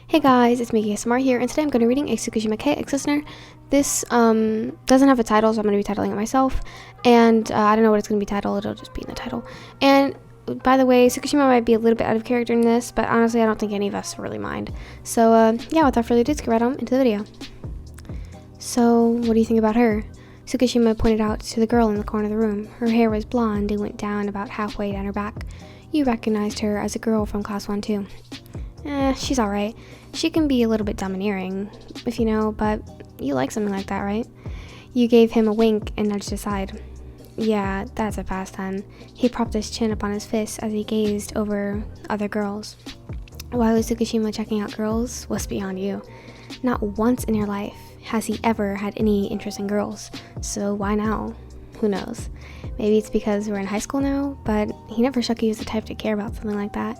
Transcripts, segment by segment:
Hey guys, it's Miki ASMR here, and today I'm going to be reading a Tsukishima Kei ex-listener. This doesn't have a title, so I'm going to be titling it myself, and I don't know what it's going to be titled. It'll just be in the title. And by the way, Tsukishima might be a little bit out of character in this, but honestly I don't think any of us really mind. So yeah, without further ado, let's get right on into the video. So what do you think about her? Tsukishima pointed out to the girl in the corner of the room. Her hair was blonde and went down about halfway down her back. You recognized her as a girl from class 1 too. She's alright. She can be a little bit domineering, if you know, but you like something like that, right? You gave him a wink and nudged aside. Yeah, that's a pastime. He propped his chin up on his fist as he gazed over other girls. Why was Tsukishima checking out girls was beyond you. Not once in your life has he ever had any interest in girls, so why now? Who knows? Maybe it's because we're in high school now, but he never struck you as the type to care about something like that.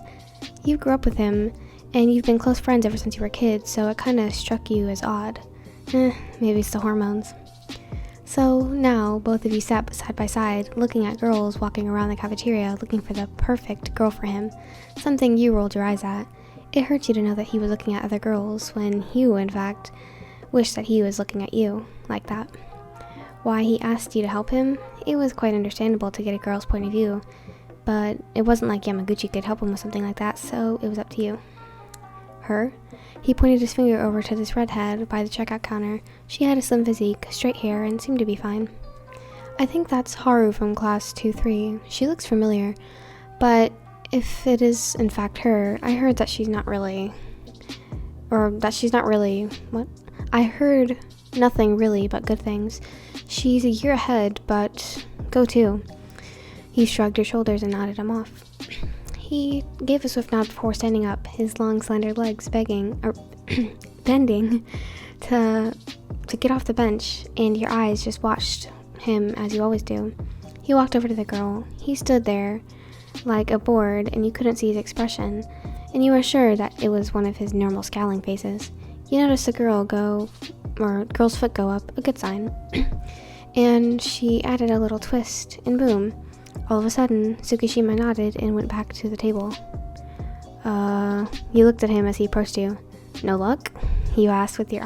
You grew up with him, and you've been close friends ever since you were kids, so it kind of struck you as odd. Maybe it's the hormones. So now, both of you sat side by side, looking at girls walking around the cafeteria, looking for the perfect girl for him, something you rolled your eyes at. It hurt you to know that he was looking at other girls, when you, in fact, wished that he was looking at you, like that. Why he asked you to help him? It was quite understandable to get a girl's point of view, but it wasn't like Yamaguchi could help him with something like that, so it was up to you. Her? He pointed his finger over to this redhead by the checkout counter. She had a slim physique, straight hair, and seemed to be fine. I think that's Haru from class 2-3. She looks familiar, but if it is in fact her, I heard that she's not really... What? I heard nothing really but good things. She's a year ahead, but go to. He shrugged his shoulders and nodded him off. He gave a swift nod before standing up, his long, slender legs bending to get off the bench, and your eyes just watched him as you always do. He walked over to the girl. He stood there like a board, and you couldn't see his expression, and you were sure that it was one of his normal scowling faces. You noticed the girl's foot go up, a good sign, and she added a little twist, and boom. All of a sudden, Tsukishima nodded and went back to the table. You looked at him as he approached you. No luck? You asked with your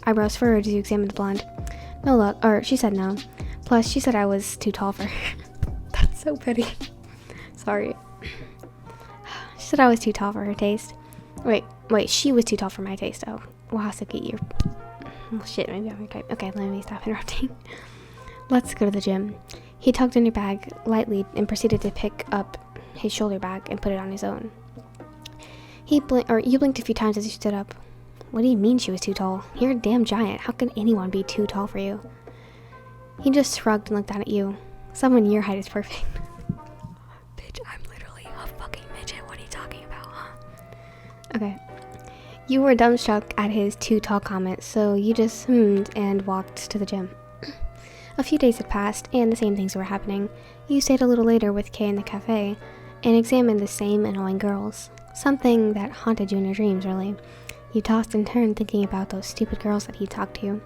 eyebrows furrowed as you examined the blonde. No luck, or she said no. Plus, she said I was too tall for her. That's so petty. Sorry. She said I was too tall for her taste. Wait, she was too tall for my taste. Oh, wow, Suki, you're... Oh, shit, maybe I'm your type. Okay, let me stop interrupting. Let's go to the gym. He tugged in your bag lightly and proceeded to pick up his shoulder bag and put it on his own. You blinked a few times as you stood up. What do you mean she was too tall? You're a damn giant. How can anyone be too tall for you? He just shrugged and looked down at you. Someone your height is perfect. Bitch, I'm literally a fucking midget. What are you talking about, huh? Okay. You were dumbstruck at his too tall comment, so you just hummed and walked to the gym. A few days had passed, and the same things were happening. You stayed a little later with Kei in the cafe, and examined the same annoying girls. Something that haunted you in your dreams, really. You tossed and turned thinking about those stupid girls that he talked to.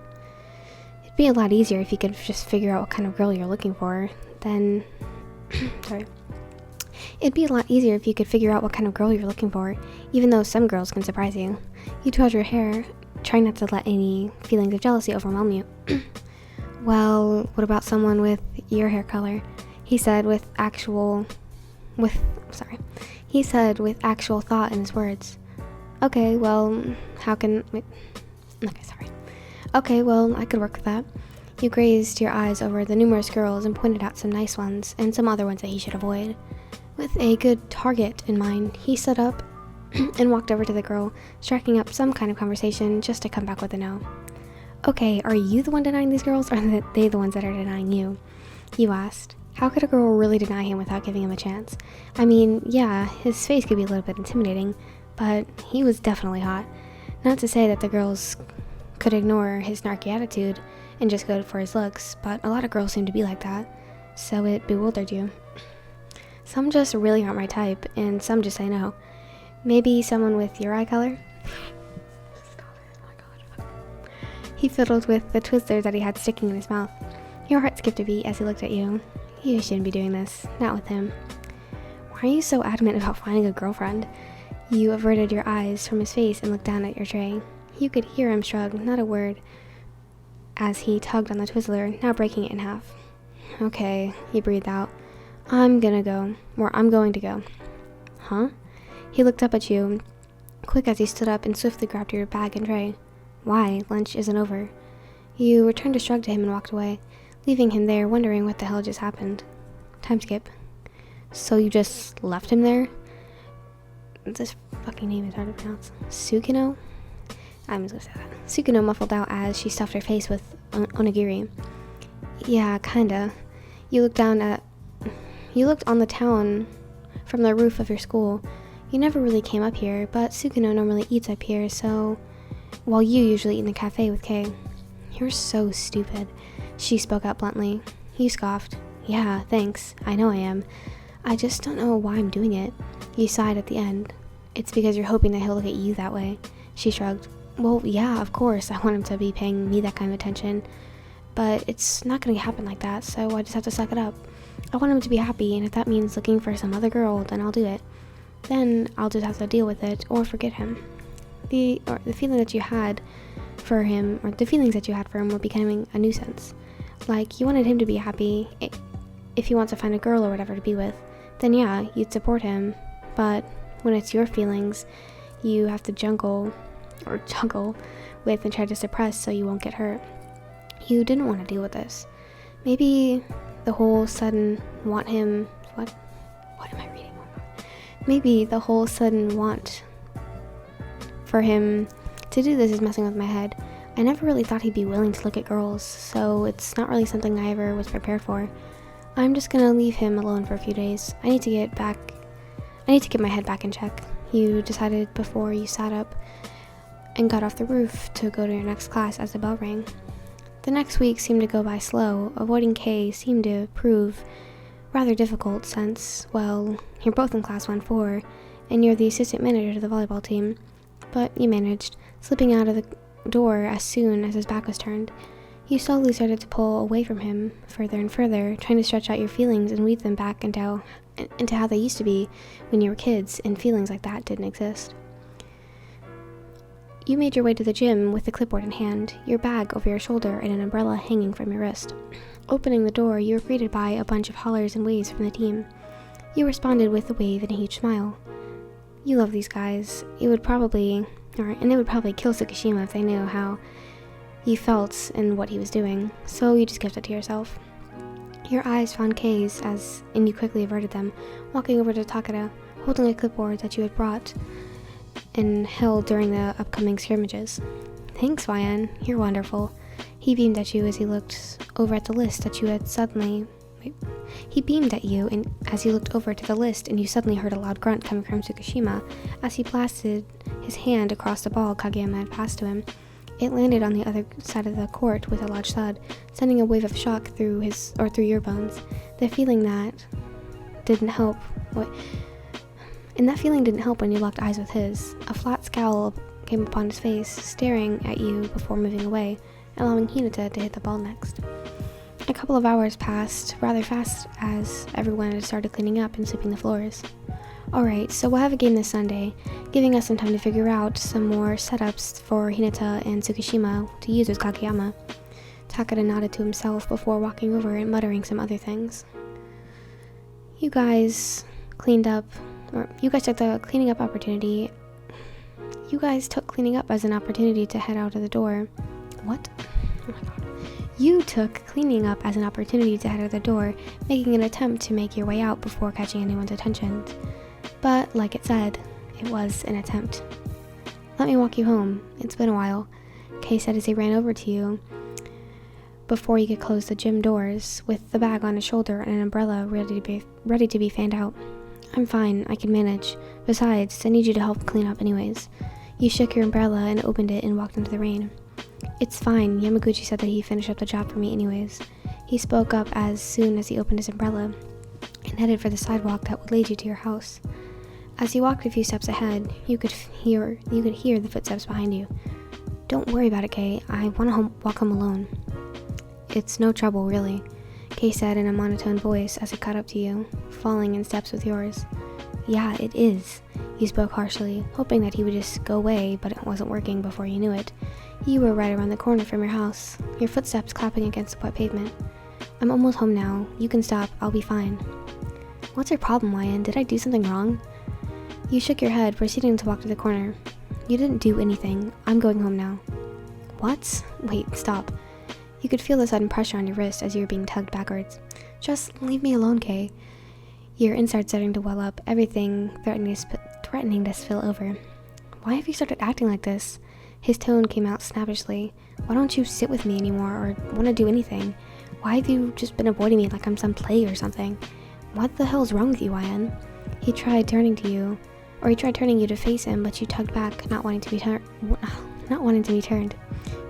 It'd be a lot easier if you could just figure out what kind of girl you're looking for, then... Sorry. It'd be a lot easier if you could figure out what kind of girl you're looking for, even though some girls can surprise you. You twirled your hair, trying not to let any feelings of jealousy overwhelm you. Well, what about someone with your hair color? He said with actual thought in his words. Okay, well, Okay, well, I could work with that. You grazed your eyes over the numerous girls and pointed out some nice ones and some other ones that he should avoid. With a good target in mind, he stood up and walked over to the girl, striking up some kind of conversation just to come back with a no. Okay, are you the one denying these girls, or are they the ones that are denying you? You asked. How could a girl really deny him without giving him a chance? I mean, yeah, his face could be a little bit intimidating, but he was definitely hot. Not to say that the girls could ignore his snarky attitude and just go for his looks, but a lot of girls seem to be like that, so it bewildered you. Some just really aren't my type, and some just say no. Maybe someone with your eye color? He fiddled with the Twizzlers that he had sticking in his mouth. Your heart skipped a beat as he looked at you. You shouldn't be doing this. Not with him. Why are you so adamant about finding a girlfriend? You averted your eyes from his face and looked down at your tray. You could hear him shrug, not a word, as he tugged on the Twizzler, now breaking it in half. Okay, he breathed out. I'm going to go. Huh? He looked up at you, quick as he stood up and swiftly grabbed your bag and tray. Why? Lunch isn't over. You returned a shrug to him and walked away, leaving him there wondering what the hell just happened. Time skip. So you just left him there? This fucking name is hard to pronounce. Tsukino? I'm just gonna say that. Tsukino muffled out as she stuffed her face with onigiri. Yeah, kinda. You looked on the town from the roof of your school. You never really came up here, but Tsukino normally eats up here, so... while you usually eat in the cafe with Kei. You're so stupid, she spoke out bluntly. You scoffed. Yeah, thanks. I know I am. I just don't know why I'm doing it. You sighed at the end. It's because you're hoping that he'll look at you that way. She shrugged. Well, yeah, of course, I want him to be paying me that kind of attention. But it's not going to happen like that, so I just have to suck it up. I want him to be happy, and if that means looking for some other girl, then I'll do it. Then I'll just have to deal with it, or forget him. The feeling that you had for him, or the feelings that you had for him were becoming a nuisance. Like, you wanted him to be happy. If he wants to find a girl or whatever to be with, then yeah, you'd support him. But when it's your feelings, you have to juggle with and try to suppress so you won't get hurt. You didn't want to deal with this. Maybe the whole sudden want him... What am I reading? Maybe the whole sudden want for him to do this is messing with my head. I never really thought he'd be willing to look at girls, so it's not really something I ever was prepared for. I'm just gonna leave him alone for a few days. I need to get my head back in check. You decided before you sat up and got off the roof to go to your next class as the bell rang. The next week seemed to go by slow. Avoiding Kei seemed to prove rather difficult since, well, you're both in class 1-4, and you're the assistant manager to the volleyball team. But you managed, slipping out of the door as soon as his back was turned. You slowly started to pull away from him, further and further, trying to stretch out your feelings and weave them back into how they used to be when you were kids, and feelings like that didn't exist. You made your way to the gym with the clipboard in hand, your bag over your shoulder and an umbrella hanging from your wrist. Opening the door, you were greeted by a bunch of hollers and waves from the team. You responded with a wave and a huge smile. You love these guys. They would probably kill Tsukishima if they knew how you felt and what he was doing, so you just kept it to yourself. Your eyes found Kei's and you quickly averted them, walking over to Takeda, holding a clipboard that you had brought and held during the upcoming scrimmages. Thanks, YN. You're wonderful. He beamed at you as he looked over at the list that you had suddenly... He beamed at you as you looked over to the list, and you suddenly heard a loud grunt coming from Tsukishima as he blasted his hand across the ball Kageyama had passed to him. It landed on the other side of the court with a large thud, sending a wave of shock through your bones. The feeling that didn't help. And that feeling didn't help when you locked eyes with his. A flat scowl came upon his face, staring at you before moving away, allowing Hinata to hit the ball next. A couple of hours passed rather fast as everyone had started cleaning up and sweeping the floors. Alright, so we'll have a game this Sunday, giving us some time to figure out some more setups for Hinata and Tsukishima to use with Kageyama. Takeda nodded to himself before walking over and muttering some other things. You guys took cleaning up as an opportunity to head out of the door. What? Oh my god. You took cleaning up as an opportunity to head out the door, making an attempt to make your way out before catching anyone's attention. But, like it said, it was an attempt. Let me walk you home. It's been a while, Kei said as he ran over to you before he could close the gym doors, with the bag on his shoulder and an umbrella ready to be fanned out. I'm fine, I can manage. Besides, I need you to help clean up anyways. You shook your umbrella and opened it and walked into the rain. It's fine, Yamaguchi said that he'd finish up the job for me anyways. He spoke up as soon as he opened his umbrella and headed for the sidewalk that would lead you to your house. As he walked a few steps ahead, you could hear the footsteps behind you. Don't worry about it, Kei. I want to walk home alone. It's no trouble, really, Kei said in a monotone voice as he caught up to you, falling in steps with yours. Yeah, it is. You spoke harshly, hoping that he would just go away, but it wasn't working before you knew it. You were right around the corner from your house, your footsteps clapping against the wet pavement. I'm almost home now. You can stop. I'll be fine. What's your problem, Wyan? Did I do something wrong? You shook your head, proceeding to walk to the corner. You didn't do anything. I'm going home now. What? Wait, stop. You could feel the sudden pressure on your wrist as you were being tugged backwards. Just leave me alone, Kei. Your insides starting to well up, everything threatening to spill over. Why have you started acting like this? His tone came out snappishly. Why don't you sit with me anymore or want to do anything? Why have you just been avoiding me like I'm some plague or something? What the hell's wrong with you, Wyan? He tried turning you to face him, but you tugged back, not wanting to be turned.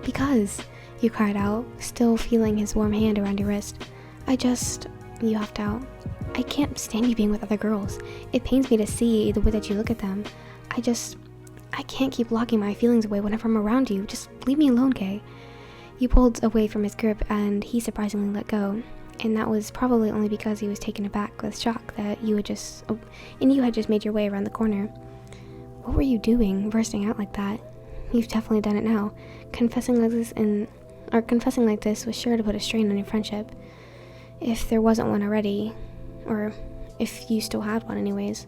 Because, you cried out, still feeling his warm hand around your wrist. You huffed out. I can't stand you being with other girls. It pains me to see the way that you look at them. I can't keep locking my feelings away whenever I'm around you. Just leave me alone, Kei. You pulled away from his grip and he surprisingly let go. And that was probably only because he was taken aback with shock that you had just made your way around the corner. What were you doing, bursting out like that? You've definitely done it now. Confessing like this was sure to put a strain on your friendship. If there wasn't one already, or if you still had one anyways.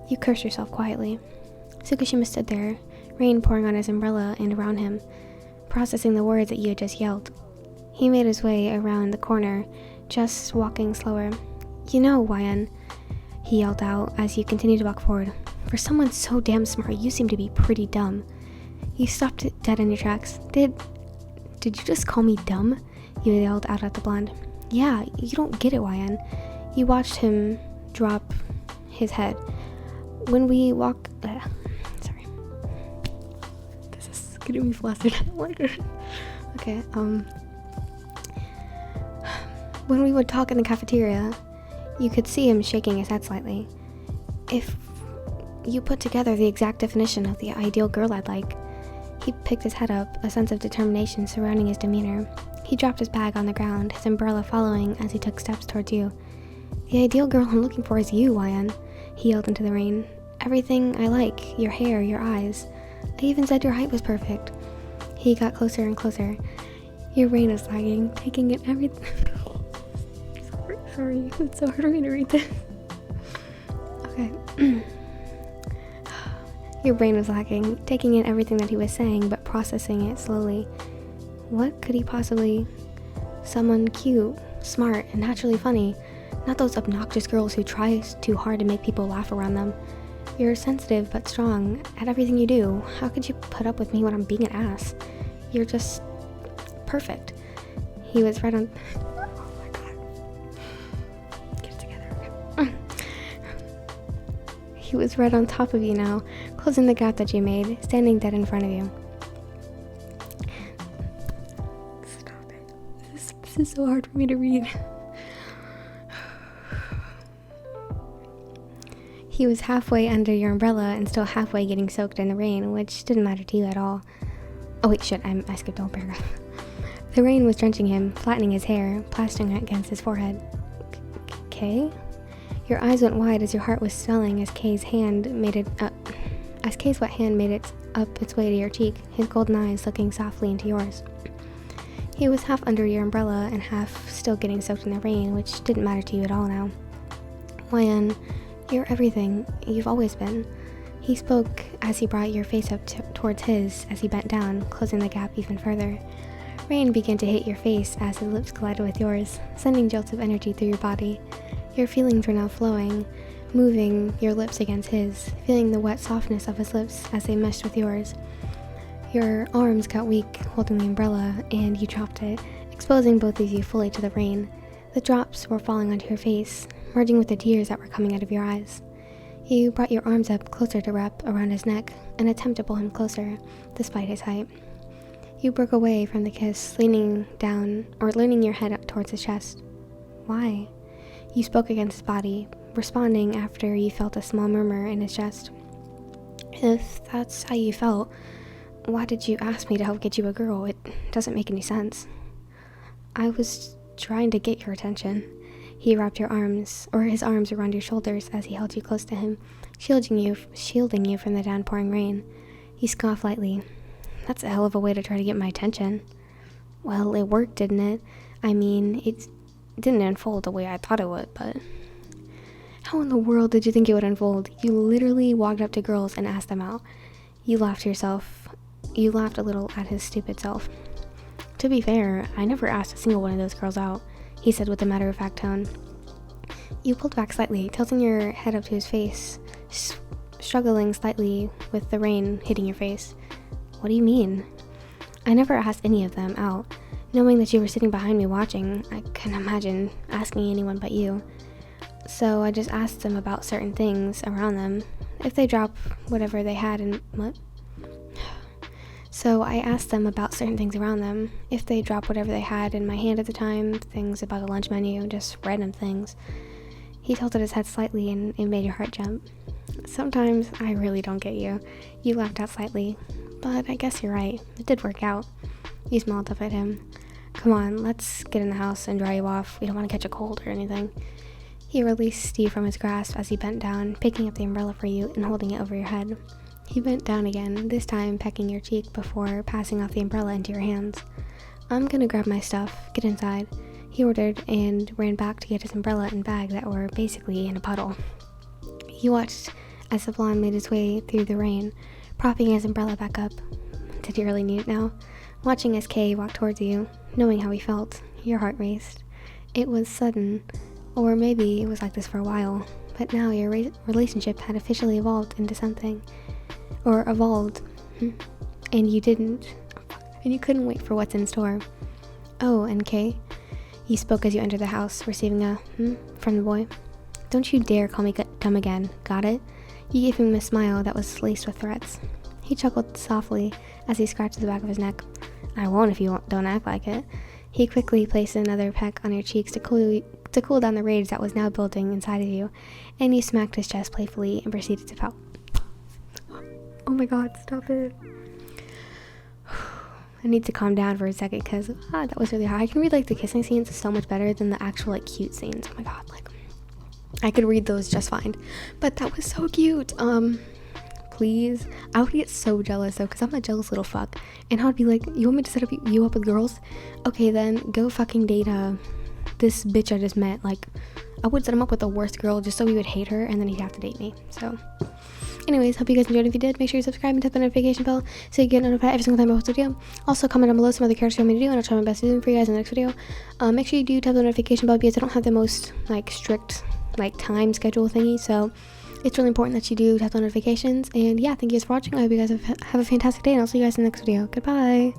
You cursed yourself quietly. Tsukishima stood there, rain pouring on his umbrella and around him, processing the words that you had just yelled. He made his way around the corner, just walking slower. You know, Wyan, he yelled out as you continued to walk forward. For someone so damn smart, you seem to be pretty dumb. You stopped dead in your tracks. Did you just call me dumb? You yelled out at the blonde. Yeah, you don't get it, Wyan. You watched him drop his head. When we walk... sorry. This is getting me flustered. Okay, when we would talk in the cafeteria, you could see him shaking his head slightly. If you put together the exact definition of the ideal girl I'd like. He picked his head up, a sense of determination surrounding his demeanor. He dropped his bag on the ground, his umbrella following as he took steps towards you. The ideal girl I'm looking for is you, Wyan, he yelled into the rain. Everything I like, your hair, your eyes. I even said your height was perfect. He got closer and closer. Your brain was lagging, taking in everything. Sorry, it's so hard for me to read this. Okay. Your brain was lagging, taking in everything that he was saying, but processing it slowly. What could he possibly... Someone cute, smart, and naturally funny. Not those obnoxious girls who try too hard to make people laugh around them. You're sensitive but strong at everything you do. How could you put up with me when I'm being an ass? You're just... perfect. He was right on... Oh my god. Get it together. He was right on top of you now, closing the gap that you made, standing dead in front of you. Stop it. This is so hard for me to read. He was halfway under your umbrella and still halfway getting soaked in the rain, which didn't matter to you at all. Oh wait, shit, I skipped a whole paragraph. The rain was drenching him, flattening his hair, plastering it against his forehead. Kei? Your eyes went wide as your heart was swelling as Kei's wet hand made it up its way to your cheek, his golden eyes looking softly into yours. He was half under your umbrella and half still getting soaked in the rain, which didn't matter to you at all now. Wyan, you're everything. You've always been. He spoke as he brought your face up towards his as he bent down, closing the gap even further. Rain began to hit your face as his lips collided with yours, sending jolts of energy through your body. Your feelings were now flowing, moving your lips against his, feeling the wet softness of his lips as they meshed with yours. Your arms got weak holding the umbrella, and you dropped it, exposing both of you fully to the rain. The drops were falling onto your face, merging with the tears that were coming out of your eyes. You brought your arms up closer to wrap around his neck, an attempt to pull him closer, despite his height. You broke away from the kiss, leaning your head up towards his chest. Why? You spoke against his body, responding after you felt a small murmur in his chest. If that's how you felt, why did you ask me to help get you a girl? It doesn't make any sense. I was trying to get your attention. He wrapped his arms around your shoulders as he held you close to him, shielding you from the downpouring rain. He scoffed lightly. That's a hell of a way to try to get my attention. Well, it worked, didn't it? I mean, it didn't unfold the way I thought it would, but... How in the world did you think it would unfold? You literally walked up to girls and asked them out. You laughed a little at his stupid self. To be fair, I never asked a single one of those girls out, he said with a matter-of-fact tone. You pulled back slightly, tilting your head up to his face, struggling slightly with the rain hitting your face. What do you mean? I never asked any of them out. Knowing that you were sitting behind me watching, I couldn't imagine asking anyone but you. So I just asked them about certain things around them. If they drop whatever they had in... What? So I asked them about certain things around them. If they dropped whatever they had in my hand at the time, things about the lunch menu, just random things. He tilted his head slightly and it made your heart jump. Sometimes I really don't get you. You laughed out slightly. But I guess you're right. It did work out. You smiled up at him. Come on, let's get in the house and dry you off. We don't want to catch a cold or anything. He released you from his grasp as he bent down, picking up the umbrella for you and holding it over your head. He bent down again, this time pecking your cheek before passing off the umbrella into your hands. I'm gonna grab my stuff. Get inside, he ordered, and ran back to get his umbrella and bag that were basically in a puddle. He watched as the blonde made his way through the rain, propping his umbrella back up. Did he really need it now? Watching as Kei walked towards you, knowing how he felt, your heart raced. It was sudden, or maybe it was like this for a while, but now your relationship had officially evolved into something. Or evolved. And you didn't. And you couldn't wait for what's in store. Oh, and Kei? You spoke as you entered the house, receiving a from the boy. Don't you dare call me dumb again, got it? You gave him a smile that was laced with threats. He chuckled softly as he scratched the back of his neck. I won't if you don't act like it. He quickly placed another peck on your cheeks to cool down the rage that was now building inside of you, and you smacked his chest playfully and proceeded to pout. Oh my god, stop it. I need to calm down for a second because that was really hard. I can read like the kissing scenes so much better than the actual like cute scenes. Oh my god, like I could read those just fine. But that was so cute. Please. I would get so jealous though because I'm a jealous little fuck. And I would be like, you want me to set up you up with girls? Okay then, go fucking date this bitch I just met. Like, I would set him up with the worst girl just so he would hate her and then he'd have to date me. So anyways, hope you guys enjoyed. If you did, make sure you subscribe and tap the notification bell so you get notified every single time I post a video. Also, comment down below some other characters you want me to do, and I'll try my best to do them for you guys in the next video. Make sure you do tap the notification bell because I don't have the most like strict like time schedule thingy, so it's really important that you do tap the notifications. And yeah, thank you guys for watching. I hope you guys have a fantastic day, and I'll see you guys in the next video. Goodbye.